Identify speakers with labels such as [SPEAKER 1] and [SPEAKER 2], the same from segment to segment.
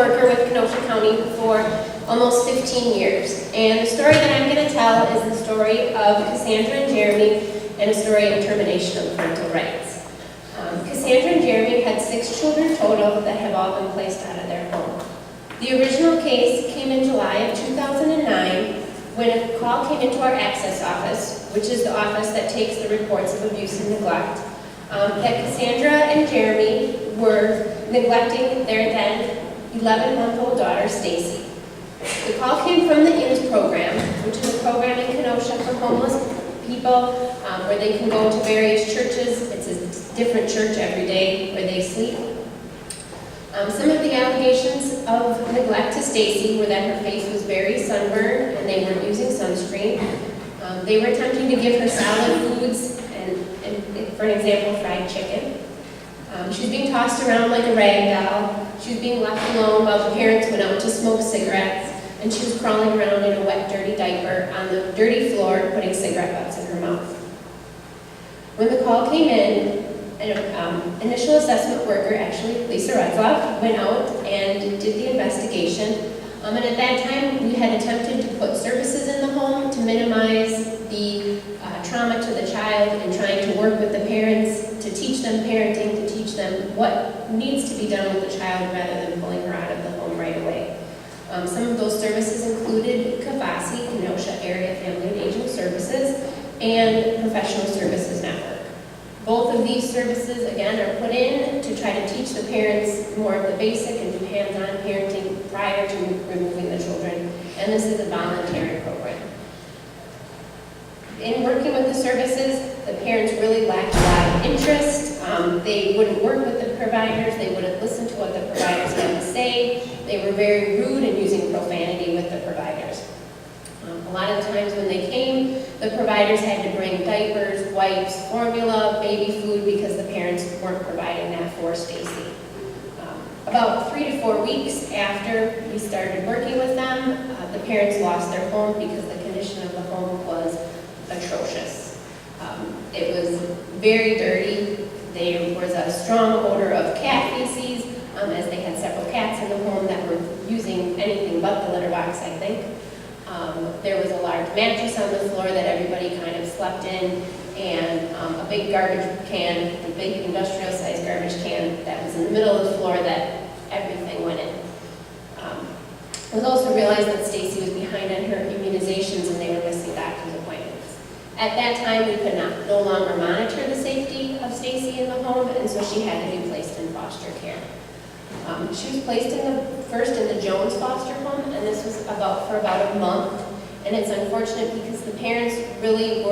[SPEAKER 1] worker with Kenosha County for almost 15 years. And the story that I'm going to tell is the story of Cassandra and Jeremy and a story of termination of parental rights. Cassandra and Jeremy had 6 children total that have all been placed out of their home. The original case came in July of 2009 when a call came into our access office, which is the office that takes the reports of abuse and neglect, that Cassandra and Jeremy were neglecting their then 11-month-old daughter, Stacy. The call came from the INS program, which is a program in Kenosha for homeless people where they can go to various churches. It's a different church every day where they sleep. Some of the allegations of neglect to Stacy were that her face was very sunburned and they weren't using sunscreen. They were attempting to give her solid foods and for an example, fried chicken. She was being tossed around like a rag doll. She was being left alone while the parents went out to smoke cigarettes, and she was crawling around in a wet, dirty diaper on the dirty floor, putting cigarette butts in her mouth. When the call came in, an initial assessment worker, actually Lisa Retzloff, went out and did the investigation. And at that time, we had attempted to put services in the home to minimize the trauma to the child and trying to work with the parents to teach them parenting, to teach them what needs to be done with the child rather than pulling her out of the home right away. Some of those services included CAFASI, Kenosha Area Family and Aging Services, and Professional Services Network. Both of these services, again, are put in to try to teach the parents more of the basic and do hands-on parenting prior to removing the children, and this is a voluntary program. In working with the services, the parents really lacked a lot of interest. They wouldn't work with the providers, they wouldn't listen to what the providers had to say, they were very rude and using profanity with the providers. A lot of times when they came, the providers had to bring diapers, wipes, formula, baby food because the parents weren't providing that for Stacy. About 3 to 4 weeks after we started working with them, the parents lost their home because the condition of the home was atrocious. It was very dirty. There was a strong odor of cat feces, as they had several cats in the home that were using anything but the litter box, I think. There was a large mattress on the floor that everybody kind of slept in, and a big garbage can, a big industrial-sized garbage can that was in the middle of the floor that everything went in. It was also realized that Stacy was behind on her immunizations and they were missing doctor's appointments. At that time, we could no longer monitor the safety of Stacy in the home, and so she had to be placed in foster care. She was placed first in the Jones foster home, and this was for about a month. And it's unfortunate because the parents really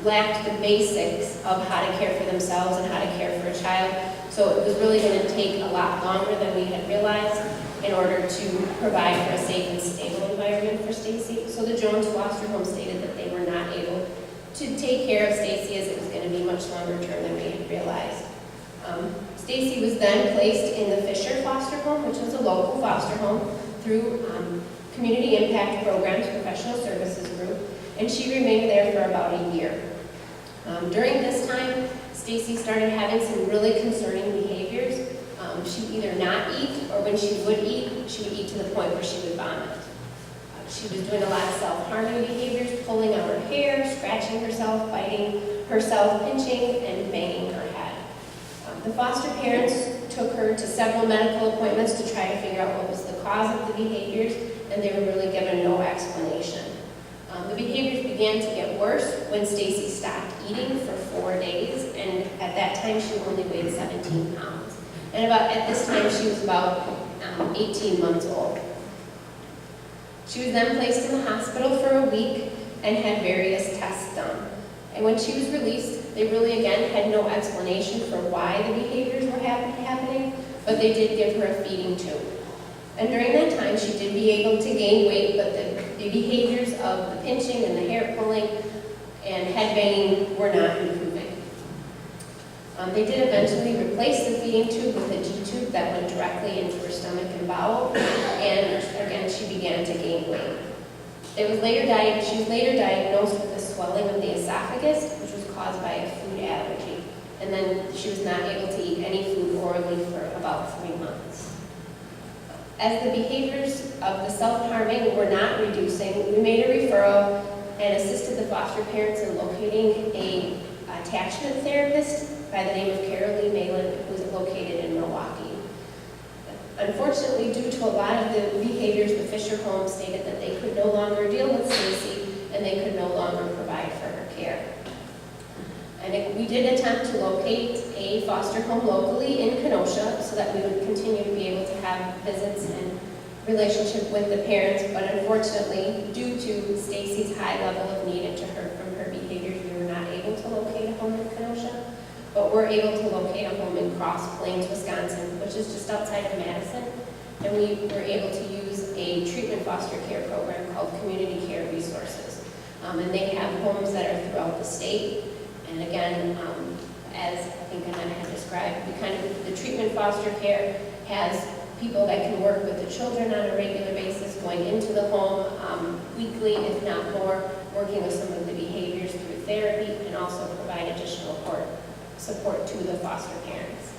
[SPEAKER 1] lacked the basics of how to care for themselves and how to care for a child. So it was really going to take a lot longer than we had realized in order to provide for a safe and stable environment for Stacy. So the Jones foster home stated that they were not able to take care of Stacy as it was going to be much longer term than we had realized. Stacy was then placed in the Fisher foster home, which was a local foster home through Community Impact Programs Professional Services Group, and she remained there for about a year. During this time, Stacy started having some really concerning behaviors. She would either not eat, or when she would eat to the point where she would vomit. She was doing a lot of self-harming behaviors, pulling out her hair, scratching herself, biting herself, pinching, and banging her head. The foster parents took her to several medical appointments to try to figure out what was the cause of the behaviors, and they were really given no explanation. The behaviors began to get worse when Stacy stopped eating for 4 days, and at that time she only weighed 17 pounds. And at this time she was about 18 months old. She was then placed in the hospital for a week and had various tests done. And when she was released, they really, again, had no explanation for why the behaviors were happening, but they did give her a feeding tube. And during that time, she did be able to gain weight, but the behaviors of the pinching and the hair pulling and head banging were not improving. They did eventually replace the feeding tube with a G-tube that went directly into her stomach and bowel, and again, she began to gain weight. She was later diagnosed with a swelling of the esophagus, which was caused by a food allergy. And then she was not able to eat any food orally for about 3 months. As the behaviors of the self-harming were not reducing, we made a referral and assisted the foster parents in locating a attachment therapist by the name of Carol Lee Malin, who's located in Milwaukee. Unfortunately, due to a lot of the behaviors, the Fisher home stated that they could no longer deal with Stacy and they could no longer provide for her care. And we did attempt to locate a foster home locally in Kenosha so that we would continue to be able to have visits and relationship with the parents, but unfortunately, due to Stacy's high level of need and to her from her behaviors, we were not able to locate a home in Kenosha, but we're able to locate a home in Cross Plains, Wisconsin, which is just outside of Madison, and we were able to use a treatment foster care program called Community Care Resources. And they have homes that are throughout the state. And again, as I think Annette had described, the treatment foster care has people that can work with the children on a regular basis, going into the home weekly, if not more, working with some of the behaviors through therapy, and also provide additional support to the foster parents.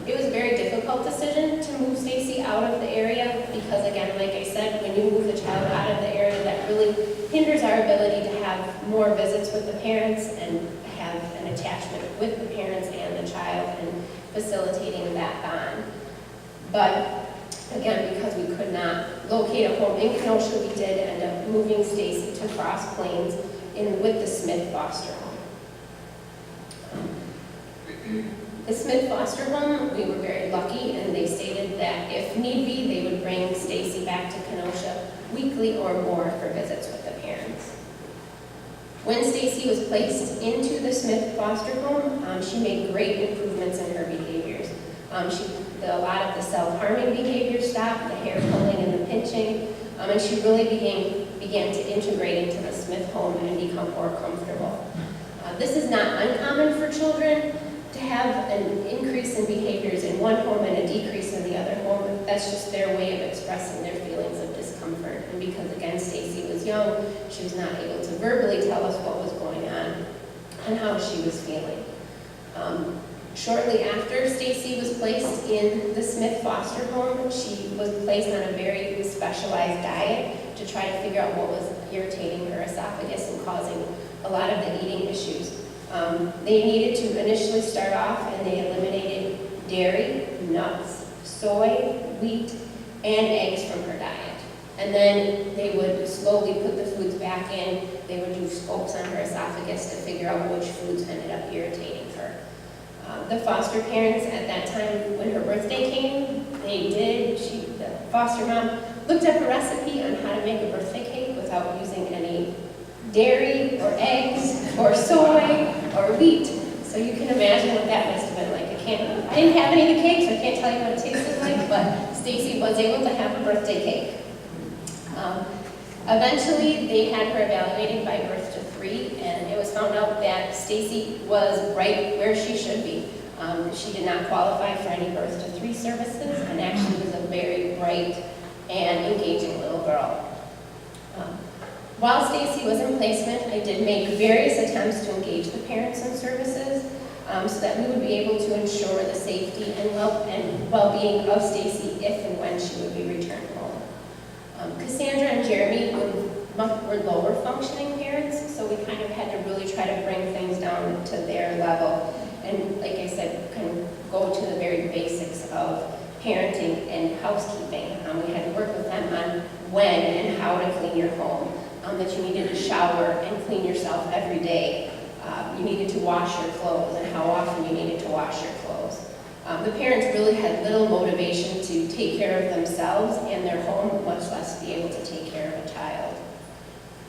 [SPEAKER 1] It was a very difficult decision to move Stacy out of the area because, again, like I said, when you move the child out of the area, that really hinders our ability to have more visits with the parents and have an attachment with the parents and the child and facilitating that bond. But again, because we could not locate a home in Kenosha, we did end up moving Stacy to Cross Plains with the Smith foster home. The Smith foster home, we were very lucky, and they stated that if need be, they would bring Stacy back to Kenosha weekly or more for visits with the parents. When Stacy was placed into the Smith foster home, she made great improvements in her behaviors. A lot of the self-harming behaviors stopped, the hair pulling and the pinching, and she really began to integrate into the Smith home and become more comfortable. This is not uncommon for children to have an increase in behaviors in one home and a decrease in the other home. That's just their way of expressing their feelings of discomfort. And because, again, Stacy was young, she was not able to verbally tell us what was going on and how she was feeling. Shortly after Stacy was placed in the Smith foster home, she was placed on a very specialized diet to try to figure out what was irritating her esophagus and causing a lot of the eating issues. They needed to initially start off, and they eliminated dairy, nuts, soy, wheat, and eggs from her diet. And then they would slowly put the foods back in. They would do scopes on her esophagus to figure out which foods ended up irritating her. The foster parents at that time, when her birthday came, the foster mom looked up a recipe on how to make a birthday cake without using any dairy or eggs or soy or wheat. So you can imagine what that must have been like. I didn't have any of the cakes, so I can't tell you what it tasted like, but Stacy was able to have a birthday cake. Eventually, they had her evaluated by birth to 3, and it was found out that Stacy was right where she should be. She did not qualify for any birth to 3 services, and actually was a very bright and engaging little girl. While Stacy was in placement, I did make various attempts to engage the parents in services so that we would be able to ensure the safety and well-being of Stacy if and when she would be returned home. Cassandra and Jeremy were lower functioning parents, so we kind of had to really try to bring things down to their level. And like I said, kind of go to the very basics of parenting and housekeeping. We had to work with them on when and how to clean your home, that you needed to shower and clean yourself every day. You needed to wash your clothes and how often you needed to wash your clothes. The parents really had little motivation to take care of themselves and their home, much less be able to take care of a child.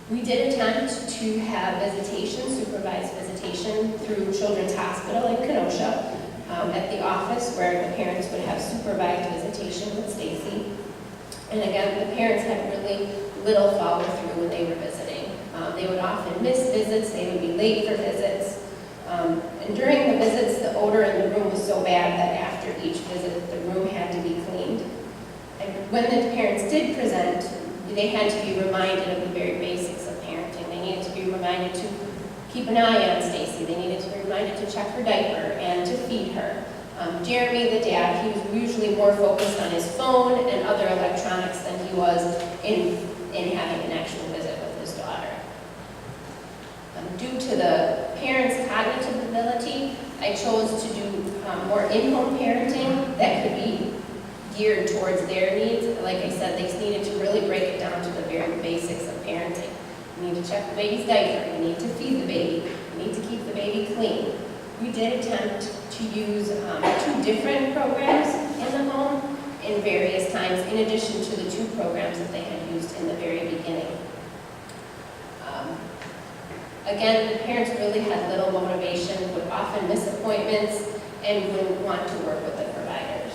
[SPEAKER 1] We did attempt to have visitation, supervised visitation through Children's Hospital in Kenosha at the office where the parents would have supervised visitation with Stacy. And again, the parents had really little follow through when they were visiting. They would often miss visits, they would be late for visits. And during the visits, the odor in the room was so bad that after each visit, the room had to be cleaned. And when the parents did present, they had to be reminded of the very basics of parenting. They needed to be reminded to keep an eye on Stacy. They needed to be reminded to check her diaper and to feed her. Jeremy, the dad, he was usually more focused on his phone and other electronics than he was in having an actual visit with his daughter. Due to the parents' cognitive ability, I chose to do more in-home parenting that could be geared towards their needs. Like I said, they needed to really break it down to the very basics of parenting. You need to check the baby's diaper, you need to feed the baby, you need to keep the baby clean. We did attempt to use 2 different programs in the home in various times, in addition to the 2 programs that they had used in the very beginning. Again, the parents really had little motivation, would often miss appointments, and wouldn't want to work with the providers.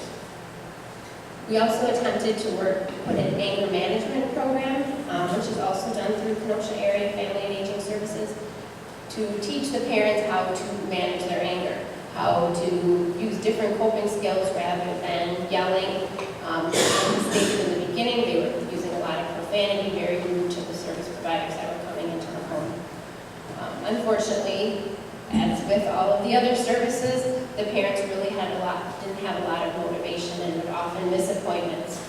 [SPEAKER 1] We also attempted to put an anger management program, which is also done through Kenosha Area Family and Aging Services, to teach the parents how to manage their anger, how to use different coping skills rather than yelling. Mistakes in the beginning, they were using a lot of profanity, very rude to the service providers that were coming into the home. Unfortunately, as with all of the other services, the parents really didn't have a lot of motivation and would often miss appointments.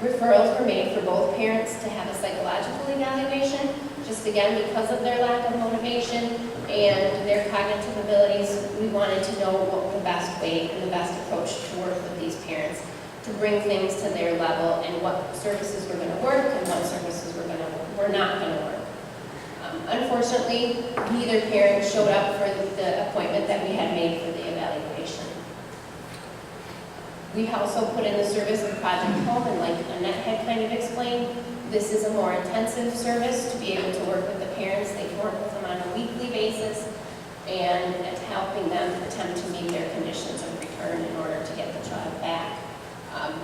[SPEAKER 1] Referrals were made for both parents to have a psychological evaluation, just again because of their lack of motivation and their cognitive abilities. We wanted to know what the best way and the best approach to work with these parents, to bring things to their level and what services were going to work and what services were not going to work. Unfortunately, neither parent showed up for the appointment that we had made for the evaluation. We also put in the service of Project Home, and like Annette had kind of explained, this is a more intensive service to be able to work with the parents. They can work with them on a weekly basis, and it's helping them attempt to meet their conditions of return in order to get the child back.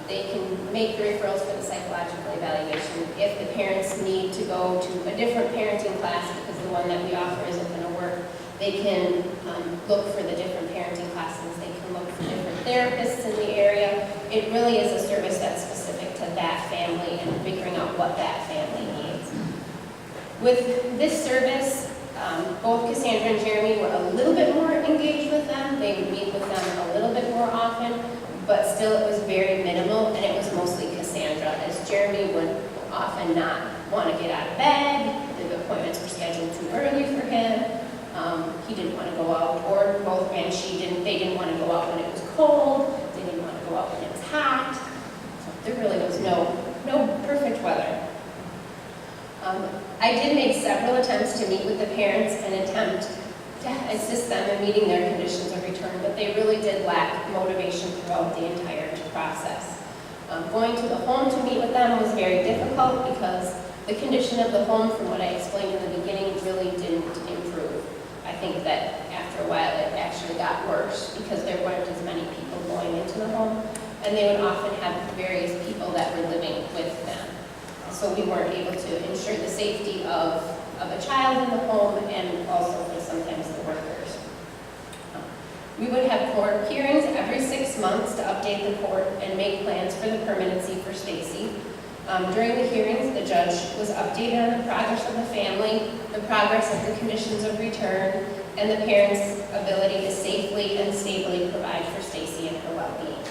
[SPEAKER 1] They can make the referrals for the psychological evaluation. If the parents need to go to a different parenting class because the one that we offer isn't going to work, they can look for the different parenting classes. They can look for different therapists in the area. It really is a service that's specific to that family and figuring out what that family needs. With this service, both Cassandra and Jeremy were a little bit more engaged with them. They would meet with them a little bit more often, but still it was very minimal, and it was mostly Cassandra, as Jeremy would often not want to get out of bed. The appointments were scheduled too early for him. He didn't want to go out, or both and she didn't. They didn't want to go out when it was cold. They didn't want to go out when it was hot. So there really was no perfect weather. I did make several attempts to meet with the parents and attempt to assist them in meeting their conditions of return, but they really did lack motivation throughout the entire process. Going to the home to meet with them was very difficult because the condition of the home, from what I explained in the beginning, really didn't improve. I think that after a while it actually got worse because there weren't as many people going into the home, and they would often have various people that were living with them. So we weren't able to ensure the safety of a child in the home and also for sometimes the workers. We would have court hearings every 6 months to update the court and make plans for the permanency for Stacy. During the hearings, the judge was updated on the progress of the family, the progress of the conditions of return, and the parents' ability to safely and stably provide for Stacy and her well-being.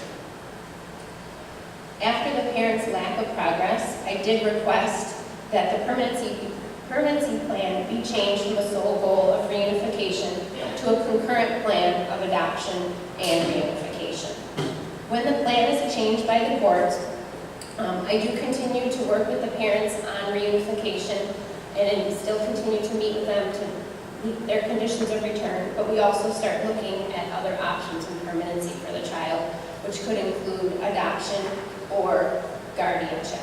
[SPEAKER 1] After the parents' lack of progress, I did request that the permanency plan be changed from a sole goal of reunification to a concurrent plan of adoption and reunification. When the plan is changed by the court, I do continue to work with the parents on reunification and still continue to meet with them to meet their conditions of return, but we also start looking at other options in permanency for the child, which could include adoption or guardianship.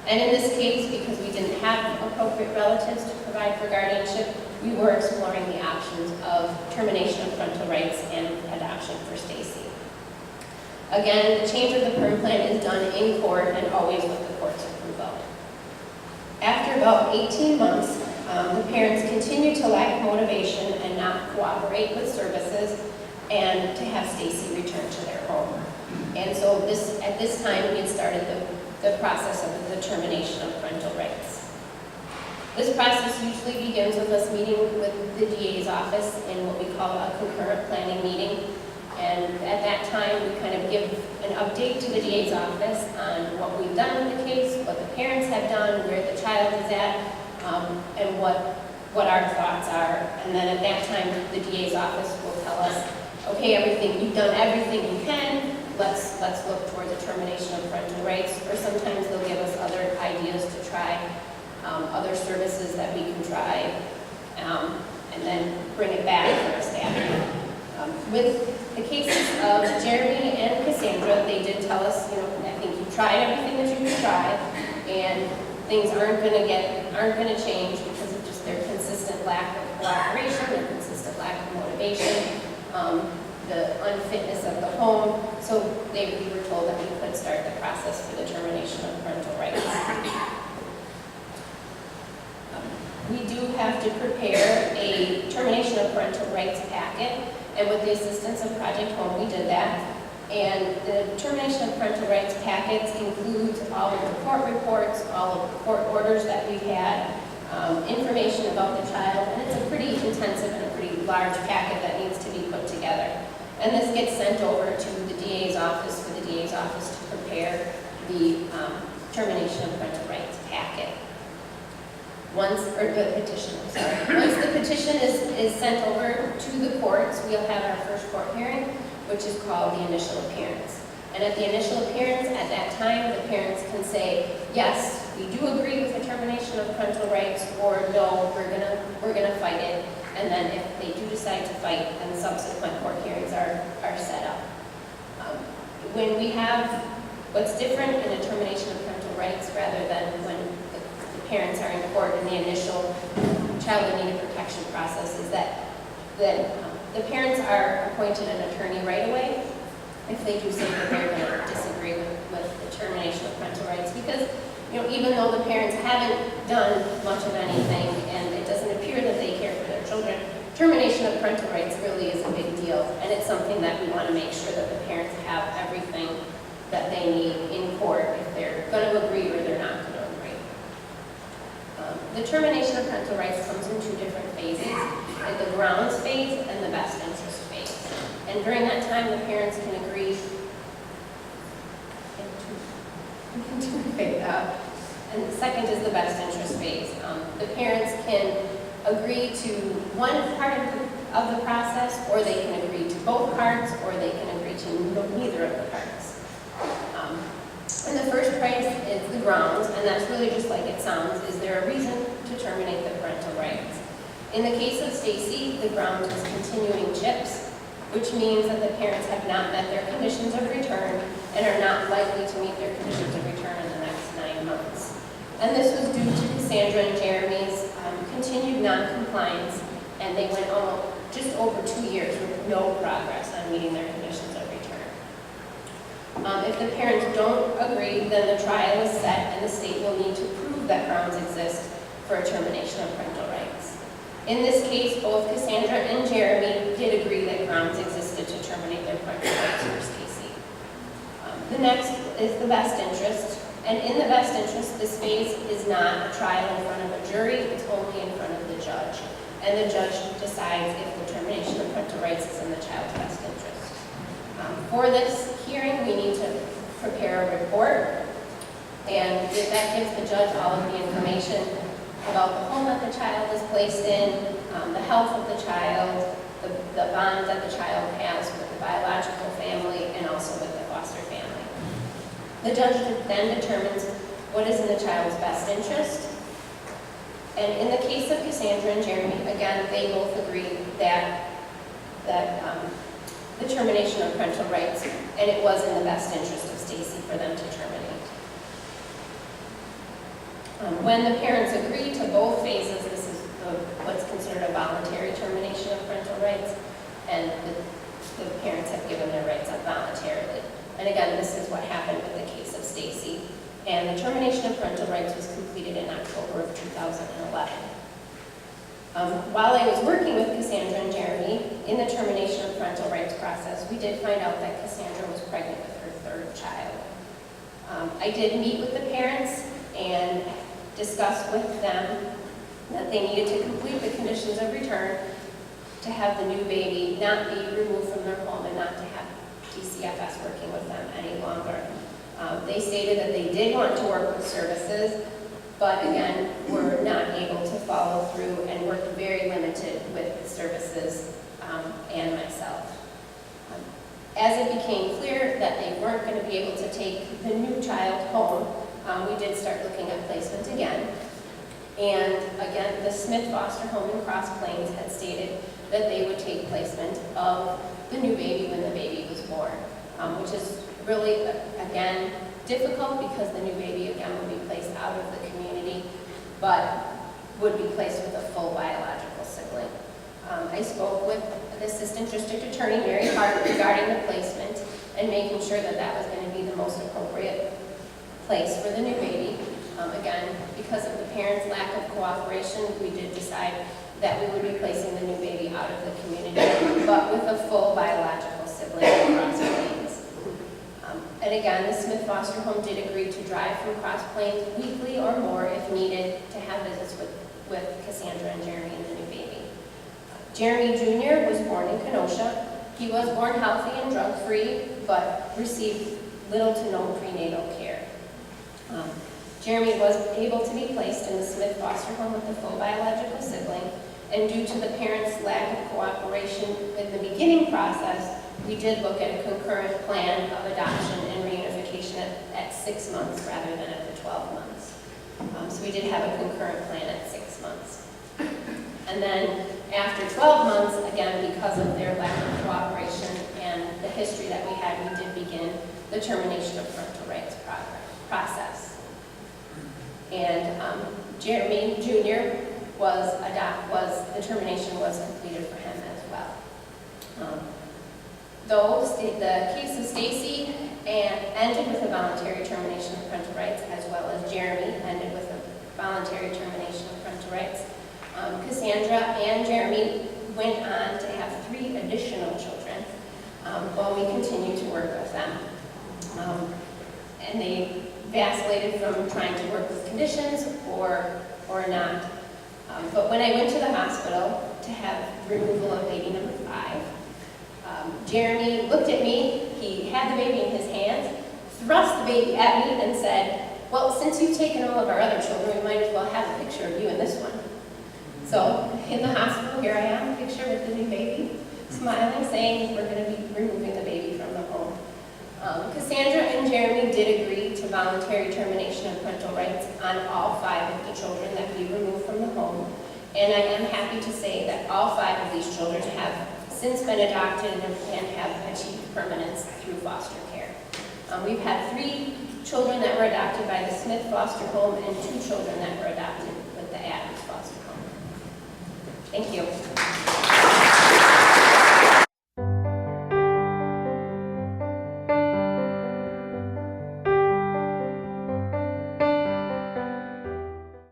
[SPEAKER 1] And in this case, because we didn't have appropriate relatives to provide for guardianship, we were exploring the options of termination of parental rights and adoption for Stacy. Again, the change of the perm plan is done in court and always with the court's approval. After about 18 months, the parents continued to lack motivation and not cooperate with services and to have Stacy return to their home. And so at this time, we had started the process of the termination of parental rights. This process usually begins with us meeting with the DA's office in what we call a concurrent planning meeting. And at that time, we kind of give an update to the DA's office on what we've done with the case, what the parents have done, where the child is at, and what our thoughts are. And then at that time, the DA's office will tell us, okay, you've done everything you can, let's look toward the termination of parental rights, or sometimes they'll give us other ideas to try, other services that we can try, and then bring it back for a staff. With the cases of Jeremy and Cassandra, they did tell us, I think you tried everything that you could try, and things aren't going to change because of just their consistent lack of cooperation, their consistent lack of motivation, the unfitness of the home. So we were told that we could start the process for the termination of parental rights. We do have to prepare a termination of parental rights packet. And with the assistance of Project Home, we did that. And the termination of parental rights packets includes all of the court reports, all of the court orders that we've had, information about the child, and it's a pretty intensive and a pretty large packet that needs to be put together. And this gets sent over to the DA's office for the DA's office to prepare the termination of parental rights packet. Once the petition is sent over to the courts, we'll have our first court hearing, which is called the initial appearance. And at the initial appearance, at that time, the parents can say, yes, we do agree with the termination of parental rights, or no, we're gonna fight it. And then if they do decide to fight, then subsequent court hearings are set up. When we have, what's different in a termination of parental rights rather than when parents are in court in the initial child in need of protection process is that the parents are appointed an attorney right away if they do say that they're going to disagree with the termination of parental rights, because even though the parents haven't done much of anything and it doesn't appear that they care for their children, termination of parental rights really is a big deal, and it's something that we want to make sure that the parents have everything that they need in court if they're going to agree or they're not going to agree. The termination of parental rights comes in two different phases, like the grounds phase and the best interest phase. And during that time, the parents can agree, and the second is the best interest phase. The parents can agree to one part of the process, or they can agree to both parts, or they can agree to neither of the parts. And the first phase is the grounds, and that's really just like it sounds. Is there a reason to terminate the parental rights? In the case of Stacy, the ground was continuing CHIPS, which means that the parents have not met their conditions of return and are not likely to meet their conditions of return in the next 9 months. And this was due to Cassandra and Jeremy's continued non-compliance, and they went just over 2 years with no progress on meeting their conditions of return. If the parents don't agree, then the trial is set and the state will need to prove that grounds exist for a termination of parental rights. In this case, both Cassandra and Jeremy did agree that grounds existed to terminate their parental rights for Stacy. The next is the best interest, and in the best interest, this phase is not a trial in front of a jury, it's only in front of the judge. And the judge decides if the termination of parental rights is in the child's best interest. For this hearing, we need to prepare a report, and that gives the judge all of the information about the home that the child is placed in, the health of the child, the bond that the child has with the biological family, and also with the foster family. The judge then determines what is in the child's best interest. And in the case of Cassandra and Jeremy, again, they both agreed that the termination of parental rights, and it was in the best interest of Stacy for them to terminate. When the parents agree to both phases, this is what's considered a voluntary termination of parental rights, and the parents have given their rights up voluntarily. And again, this is what happened with the case of Stacy. And the termination of parental rights was completed in October of 2011. While I was working with Cassandra and Jeremy in the termination of parental rights process, we did find out that Cassandra was pregnant with her third child. I did meet with the parents and discuss with them that they needed to complete the conditions of return to have the new baby not be removed from their home and not to have DCFS working with them any longer. They stated that they did want to work with services, but again, were not able to follow through and worked very limited with services and myself. As it became clear that they weren't going to be able to take the new child home, we did start looking at placement again. And again, the Smith Foster Home in Cross Plains had stated that they would take placement of the new baby when the baby was born, which is really, again, difficult because the new baby, again, would be placed out of the community, but would be placed with a full biological sibling. I spoke with the Assistant District Attorney, Mary Hart, regarding the placement and making sure that that was going to be the most appropriate place for the new baby. Again, because of the parents' lack of cooperation, we did decide that we would be placing the new baby out of the community, but with a full biological sibling across Plains. And again, the Smith Foster Home did agree to drive from Cross Plains weekly or more if needed to have visits with Cassandra and Jeremy and the new baby. Jeremy Jr. was born in Kenosha. He was born healthy and drug-free, but received little to no prenatal care. Jeremy was able to be placed in the Smith Foster Home with a full biological sibling, and due to the parents' lack of cooperation in the beginning process, we did look at a concurrent plan of adoption and reunification at 6 months rather than at the 12 months. So we did have a concurrent plan at 6 months. And then after 12 months, again, because of their lack of cooperation and the history that we had, we did begin the termination of parental rights process. And Jeremy Jr. the termination was completed for him as well. Though the case of Stacy ended with a voluntary termination of parental rights, as well as Jeremy ended with a voluntary termination of parental rights, Cassandra and Jeremy went on to have 3 additional children while we continued to work with them. And they vacillated from trying to work with conditions or not. But when I went to the hospital to have removal of baby number 5, Jeremy looked at me, he had the baby in his hands, thrust the baby at me and said, "Well, since you've taken all of our other children, we might as well have a picture of you in this one." So in the hospital, here I am, a picture with the new baby, smiling, saying we're going to be removing the baby from the home. Cassandra and Jeremy did agree to voluntary termination of parental rights on all 5 of the children that we removed from the home. And I am happy to say that all 5 of these children have since been adopted and have achieved permanence through foster care. We've had 3 children that were adopted by the Smith Foster Home and 2 children that were adopted